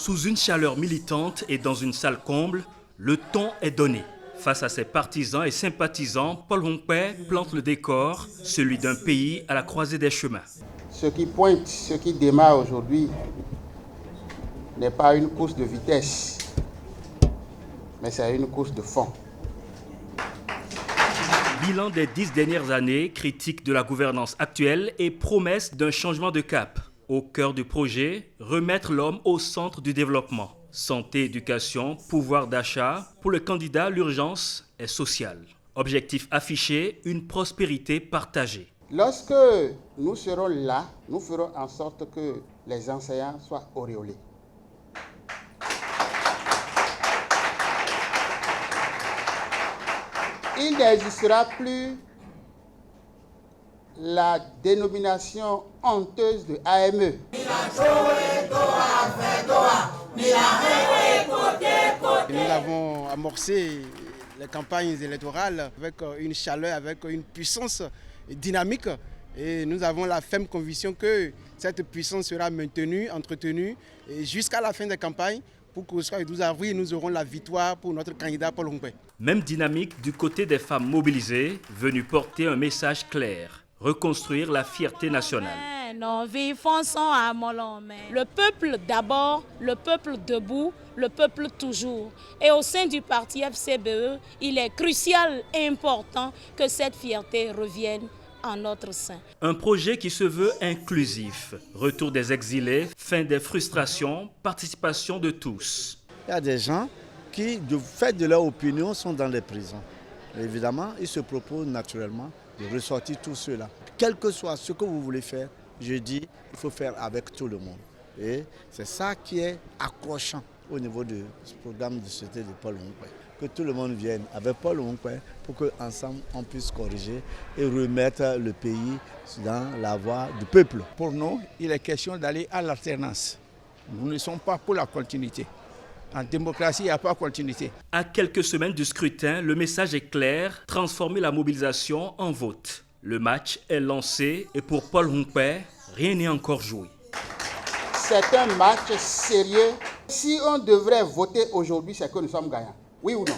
Sous une chaleur militante et dans une salle comble, le ton est donné. Face à ses partisans et sympathisants, Paul Hongpè plante le décor, celui d'un pays à la croisée des chemins. Ce qui pointe, ce qui démarre aujourd'hui n'est pas une course de vitesse, mais c'est une course de fond. Bilan des 10 dernières années, critique de la gouvernance actuelle et promesse d'un changement de cap. Au cœur du projet, remettre l'homme au centre du développement. Santé, éducation, pouvoir d'achat. Pour le candidat, l'urgence est sociale. Objectif affiché, une prospérité partagée. Lorsque nous serons là, nous ferons en sorte que les enseignants soient auréolés. Il n'existera plus la dénomination honteuse de AME. Nous avons amorcé les campagnes électorales avec une chaleur, avec une puissance dynamique. Et nous avons la ferme conviction que cette puissance sera maintenue, entretenue jusqu'à la fin des campagnes pour qu'au soir du 12 avril, nous aurons la victoire pour notre candidat Paul Hongpè. Même dynamique du côté des femmes mobilisées, venues porter un message clair. Reconstruire la fierté nationale. Le peuple d'abord, le peuple debout, le peuple toujours. Et au sein du parti FCBE, il est crucial et important que cette fierté revienne en notre sein. Un projet qui se veut inclusif. Retour des exilés, fin des frustrations, participation de tous. Il y a des gens qui, du fait de leur opinion, sont dans les prisons. Évidemment, ils se proposent naturellement de ressortir tout cela. Quel que soit ce que vous voulez faire, je dis, il faut faire avec tout le monde. Et c'est ça qui est accrochant au niveau du programme de société de Paul Hongpè. Que tout le monde vienne avec Paul Hongpè pour qu'ensemble on puisse corriger et remettre le pays dans la voie du peuple. Pour nous, il est question d'aller à l'alternance. Nous ne sommes pas pour la continuité. En démocratie, il n'y a pas de continuité. À quelques semaines du scrutin, le message est clair, transformer la mobilisation en vote. Le match est lancé et pour Paul Hongpè, rien n'est encore joué. C'est un match sérieux. Si on devrait voter aujourd'hui, c'est que nous sommes gagnants. Oui ou non?